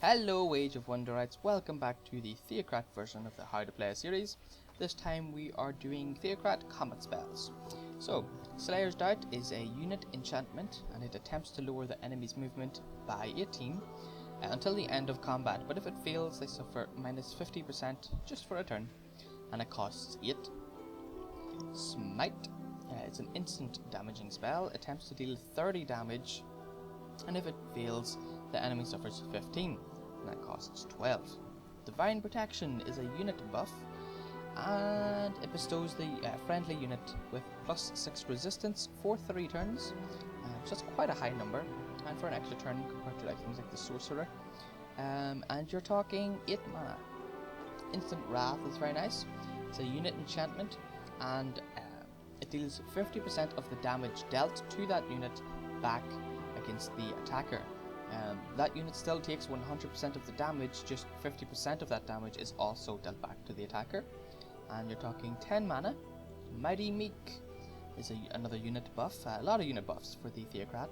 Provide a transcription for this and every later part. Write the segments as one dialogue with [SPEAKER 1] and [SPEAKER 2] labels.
[SPEAKER 1] Hello Age of Wonderites, welcome back to the Theocrat version of the How to Play series. This time we are doing Theocrat combat spells. So, Slayer's Dart is a unit enchantment and it attempts to lower the enemy's movement by 18 until the end of combat, but if it fails they suffer minus 50% just for a turn, and it costs 8. Smite, it's an instant damaging spell, attempts to deal 30 damage, and if it fails the enemy suffers 15, and that costs 12. Divine Protection is a unit buff, and it bestows the friendly unit with plus 6 resistance for 3 turns, so that's quite a high number, and for an extra turn compared to things like the Sorcerer. And you're talking 8 mana. Instant Wrath is very nice. It's a unit enchantment, and it deals 50% of the damage dealt to that unit back against the attacker. That unit still takes 100% of the damage, just 50% of that damage is also dealt back to the attacker. And you're talking 10 mana. Mighty Meek is another unit buff, a lot of unit buffs for the Theocrat.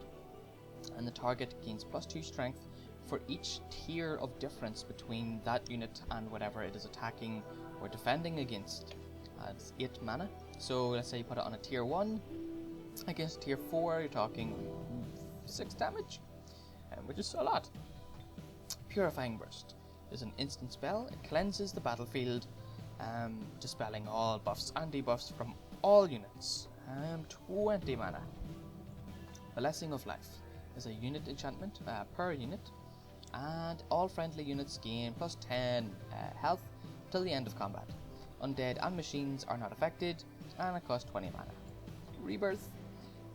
[SPEAKER 1] And the target gains plus 2 strength for each tier of difference between that unit and whatever it is attacking or defending against. It's 8 mana. So let's say you put it on a tier 1 against tier 4, you're talking 6 damage. Which is a lot. Purifying Burst is an instant spell. It cleanses the battlefield, dispelling all buffs and debuffs from all units. 20 mana. Blessing of Life is a unit enchantment per unit, and all friendly units gain plus 10 health till the end of combat. Undead and machines are not affected, and it costs 20 mana. Rebirth.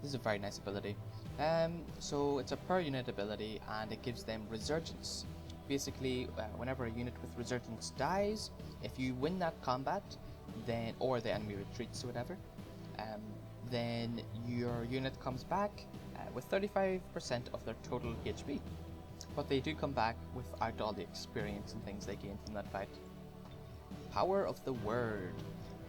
[SPEAKER 1] This is a very nice ability. So it's a per unit ability, and it gives them Resurgence. Basically, whenever a unit with Resurgence dies, if you win that combat, then or the enemy retreats or whatever, then your unit comes back with 35% of their total HP. But they do come back without all the experience and things they gain from that fight. Power of the Word,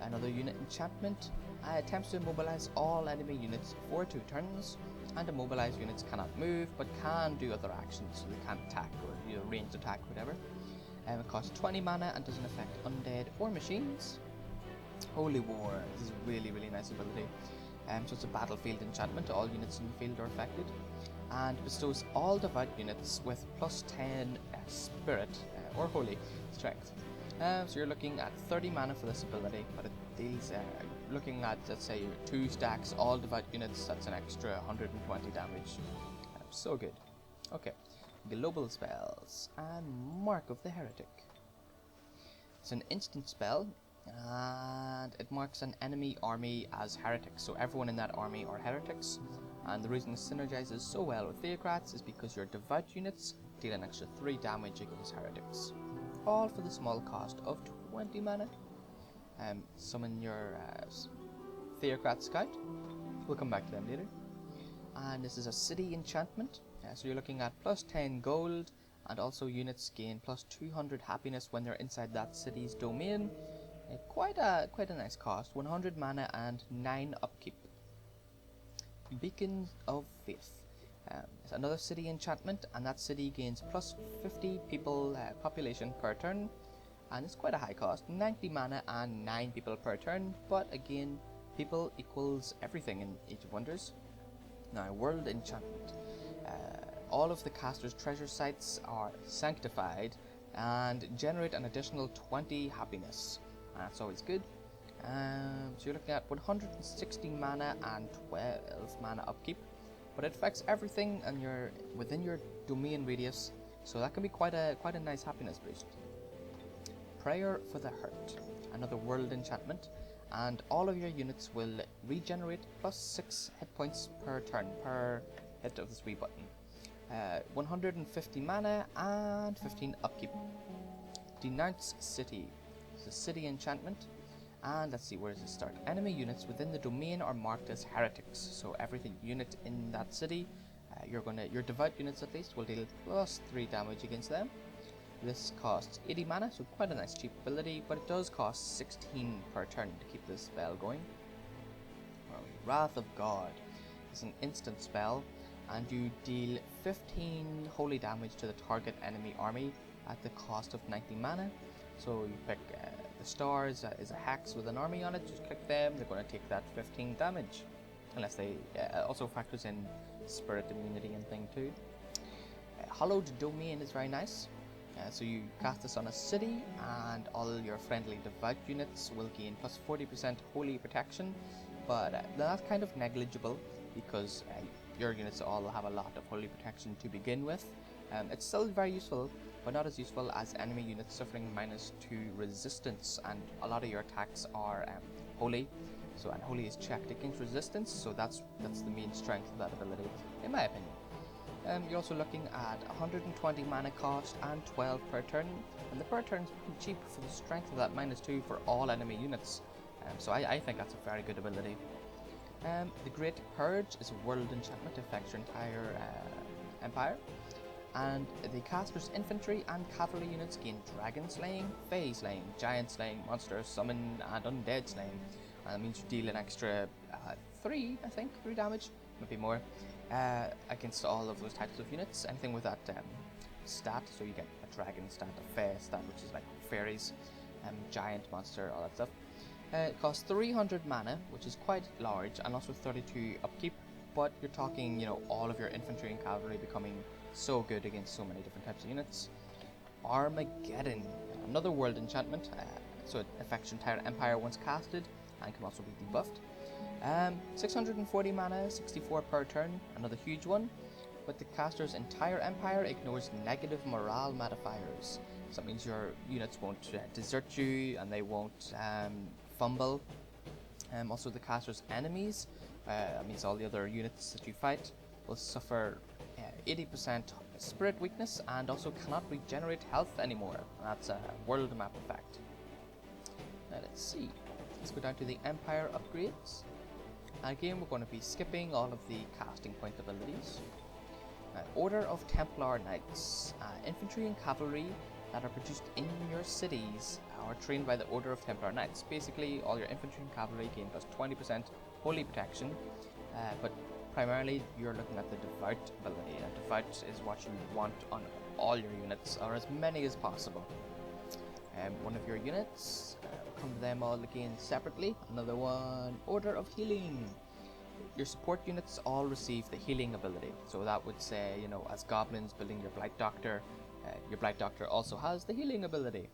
[SPEAKER 1] another unit enchantment, attempts to immobilize all enemy units for 2 turns. And immobilized units cannot move, but can do other actions, so they can't attack or ranged attack, whatever. It costs 20 mana and doesn't affect undead or machines. Holy War, this is a really nice ability. So it's a battlefield enchantment, all units in the field are affected, and bestows all devout units with plus 10 spirit or holy strength. So you're looking at 30 mana for this ability, but it deals, looking at, let's say, 2 stacks, all devout units, that's an extra 120 damage. So good. Okay, global spells, and Mark of the Heretic. It's an instant spell, and it marks an enemy army as heretics, so everyone in that army are heretics. And the reason it synergizes so well with Theocrats is because your devout units deal an extra 3 damage against heretics. All for the small cost of 20 mana. Summon your Theocrat Scout. We'll come back to them later. And this is a city enchantment. So you're looking at plus 10 gold, and also units gain plus 200 happiness when they're inside that city's domain. Quite a nice cost. 100 mana and 9 upkeep. Beacon of Faith. It's another city enchantment, and that city gains plus 50 people population per turn, and it's quite a high cost, 90 mana and 9 people per turn, but again, people equals everything in Age of Wonders. Now, World Enchantment. All of the caster's treasure sites are sanctified and generate an additional 20 happiness. That's always good. So you're looking at 160 mana and 12 mana upkeep. But it affects everything and you're within your domain radius, so that can be quite a nice happiness boost. Prayer for the Hurt, another world enchantment, and all of your units will regenerate plus 6 hit points per turn, per hit of this wee button. 150 mana and 15 upkeep. Denounce City, it's a city enchantment. And let's see, where does it start? Enemy units within the domain are marked as heretics. So every unit in that city, your devout units at least, will deal plus 3 damage against them. This costs 80 mana, so quite a nice cheap ability, but it does cost 16 per turn to keep this spell going. Wrath of God is an instant spell, and you deal 15 holy damage to the target enemy army at the cost of 90 mana. So you pick the stars is a hex with an army on it, just click them, they're going to take that 15 damage. Unless they also factors in spirit immunity and thing too. Hallowed Domain is very nice. So you cast this on a city, and all your friendly devout units will gain plus 40% holy protection, but that's kind of negligible because your units all have a lot of holy protection to begin with. It's still very useful, but not as useful as enemy units suffering -2 resistance, and a lot of your attacks are holy. So, and holy is checked against resistance, so that's the main strength of that ability, in my opinion. You're also looking at 120 mana cost and 12 per turn, and the per turn is pretty cheap for the strength of that -2 for all enemy units. So I think that's a very good ability. The Great Purge is a world enchantment that affects your entire empire, and the caster's infantry and cavalry units gain dragon slaying, fey slaying, giant slaying, monster summon, and undead slaying. And that means you deal an extra 3 damage, maybe more, against all of those types of units. Anything with that stat, so you get a dragon stat, a fey stat, which is like fairies, giant, monster, all that stuff. It costs 300 mana, which is quite large, and also 32 upkeep, but you're talking, you know, all of your infantry and cavalry becoming so good against so many different types of units. Armageddon, another world enchantment, so it affects your entire empire once casted, and can also be debuffed. 640 mana, 64 per turn, another huge one, but the caster's entire empire ignores negative morale modifiers. So that means your units won't desert you, and they won't fumble. Also the caster's enemies, that means all the other units that you fight, will suffer 80% spirit weakness, and also cannot regenerate health anymore. That's a world map effect. Now let's see. Let's go down to the Empire upgrades. Again, we're going to be skipping all of the casting point abilities. Order of Templar Knights. Infantry and cavalry that are produced in your cities are trained by the Order of Templar Knights. Basically, all your infantry and cavalry gain plus 20% holy protection, but primarily you're looking at the devout ability. And devout is what you want on all your units, or as many as possible. One of your units, come to them all again separately. Another one, Order of Healing. Your support units all receive the healing ability. So that would say, you know, as goblins building your Blight Doctor also has the healing ability.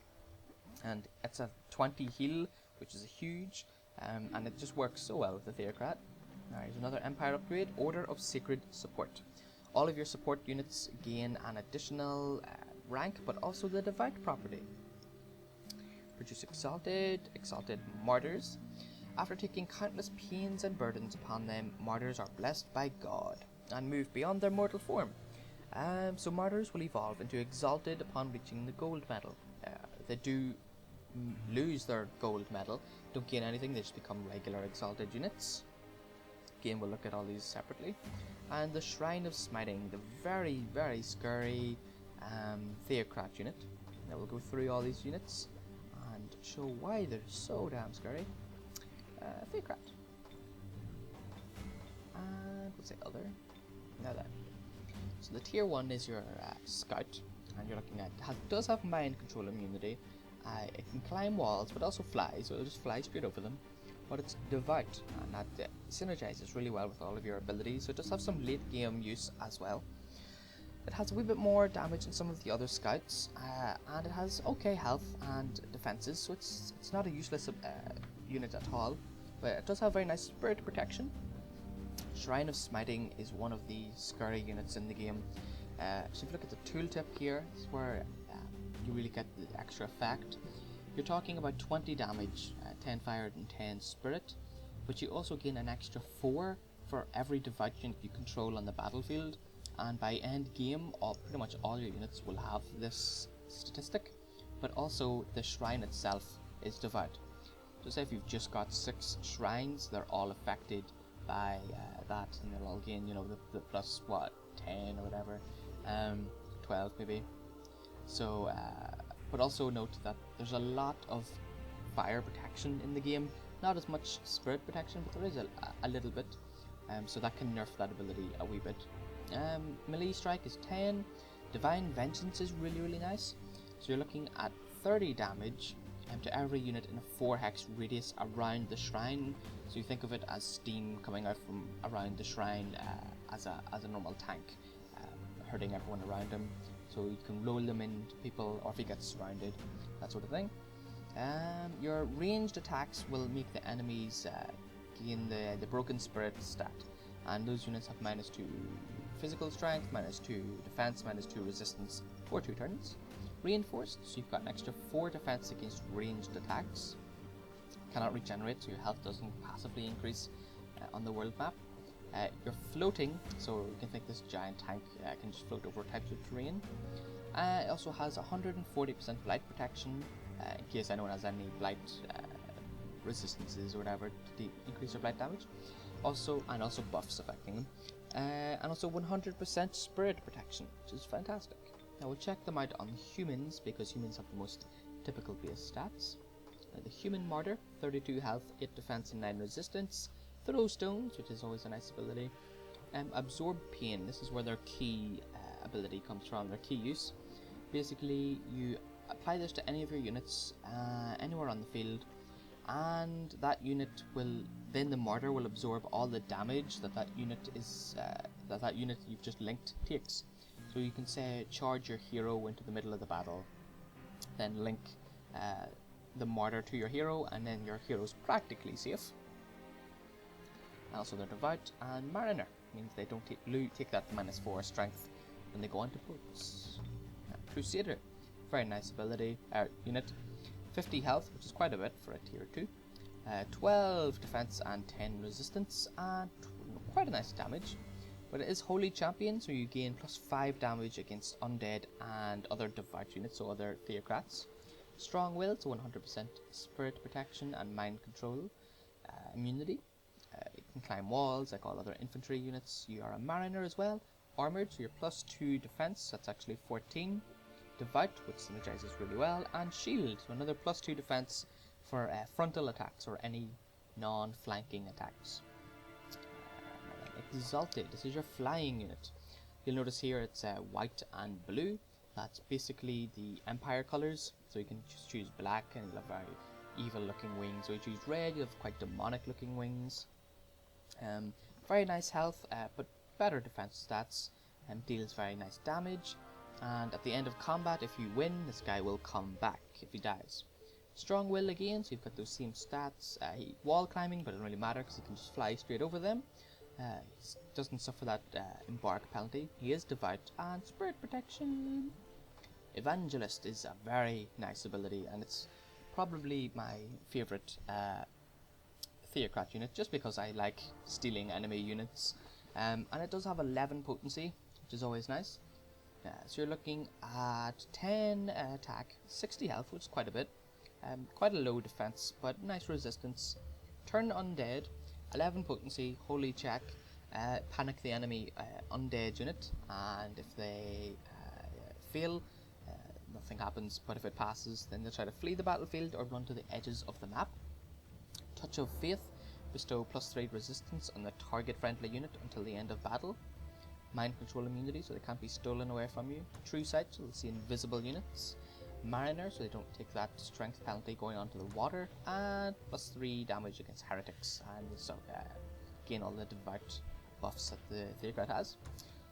[SPEAKER 1] And it's a 20 heal, which is huge, and it just works so well with the Theocrat. Now here's another Empire upgrade, Order of Sacred Support. All of your support units gain an additional rank, but also the devout property. Produce Exalted Martyrs. After taking countless pains and burdens upon them, martyrs are blessed by God and move beyond their mortal form. So martyrs will evolve into Exalted upon reaching the gold medal. They do lose their gold medal, don't gain anything, they just become regular Exalted units. Again, we'll look at all these separately. And the Shrine of Smiting, the very, very scary Theocrat unit. Now we'll go through all these units and show why they're so damn scary. Theocrat. And we'll say other. Now that. So the tier 1 is your scout, and you're looking at, does have mind control immunity. It can climb walls, but also fly, so it'll just fly straight over them. But it's devout, and that synergises really well with all of your abilities, so it does have some late game use as well. It has a wee bit more damage than some of the other scouts, and it has okay health and defenses, so it's not a useless unit at all. But it does have very nice spirit protection. Shrine of Smiting is one of the scary units in the game. So if you look at the tooltip here, this is where you really get the extra effect. You're talking about 20 damage, 10 fire and 10 spirit, but you also gain an extra 4 for every devout unit you control on the battlefield, and by end game, pretty much all your units will have this statistic, but also the shrine itself is devout. So say if you've just got 6 shrines, they're all affected by that, and they'll all gain, you know, the plus, 10 or whatever, 12 maybe. So, but also note that there's a lot of fire protection in the game, not as much spirit protection, but there is a little bit, so that can nerf that ability a wee bit. Mele Strike is 10. Divine Vengeance is really nice. So you're looking at 30 damage to every unit in a 4-hex radius around the shrine. So you think of it as steam coming out from around the shrine as a normal tank, hurting everyone around him. So you can roll them into people, or if he gets surrounded, that sort of thing. Your ranged attacks will make the enemies gain the Broken Spirit stat, and those units have -2 physical strength, -2 defense, -2 resistance for 2 turns. Reinforced, so you've got an extra 4 defense against ranged attacks. Cannot regenerate, so your health doesn't passively increase on the world map. You're floating, so you can think this giant tank can just float over types of terrain. It also has 140% blight protection, in case anyone has any blight resistances or whatever to increase their blight damage. Also buffs affecting them. And also 100% spirit protection, which is fantastic. Now we'll check them out on humans, because humans have the most typical base stats. The Human Martyr, 32 health, 8 defense and 9 resistance. Throw Stones, which is always a nice ability. Absorb Pain, this is where their key ability comes from, their key use. Basically, you apply this to any of your units, anywhere on the field, and that unit will, then the Martyr will absorb all the damage that unit is, that unit you've just linked takes. So you can say charge your hero into the middle of the battle, then link the Martyr to your hero, and then your hero's practically safe. Also they're Devout, and Mariner means they don't take that -4 strength when they go onto boats. Crusader, very nice ability, unit. 50 health, which is quite a bit for a tier 2. 12 defense and 10 resistance, and quite a nice damage. But it is Holy Champion, so you gain +5 damage against undead and other devout units, so other Theocrats. Strong Will, so 100% spirit protection and mind control immunity. You can climb walls like all other infantry units. You are a Mariner as well. Armored, so you're +2 defense, that's actually 14. Devout, which synergises really well. And Shield, so another +2 defense for frontal attacks or any non-flanking attacks. Exalted, this is your flying unit. You'll notice here it's white and blue. That's basically the Empire colours, so you can just choose black and you'll have very evil looking wings, or you choose red, you have quite demonic looking wings. Very nice health, but better defense stats, deals very nice damage, and at the end of combat, if you win, this guy will come back if he dies. Strong Will again, so you've got those same stats. Wall climbing, but it doesn't really matter because he can just fly straight over them. He doesn't suffer that embark penalty. He is Devout, and Spirit Protection. Evangelist is a very nice ability, and it's probably my favourite Theocrat unit, just because I like stealing enemy units. And it does have 11 potency, which is always nice. So you're looking at 10 attack, 60 health, which is quite a bit. Quite a low defense, but nice resistance. Turn undead, 11 potency, holy check, panic the enemy undead unit, and if they fail, nothing happens, but if it passes, then they'll try to flee the battlefield or run to the edges of the map. Touch of Faith, bestow +3 resistance on the target friendly unit until the end of battle. Mind control immunity, so they can't be stolen away from you. True Sight, so they'll see invisible units. Mariner, so they don't take that strength penalty going onto the water. And +3 damage against heretics, and so gain all the devout buffs that the Theocrat has.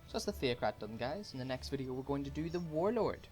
[SPEAKER 1] So that's the Theocrat done, guys. In the next video we're going to do the Warlord.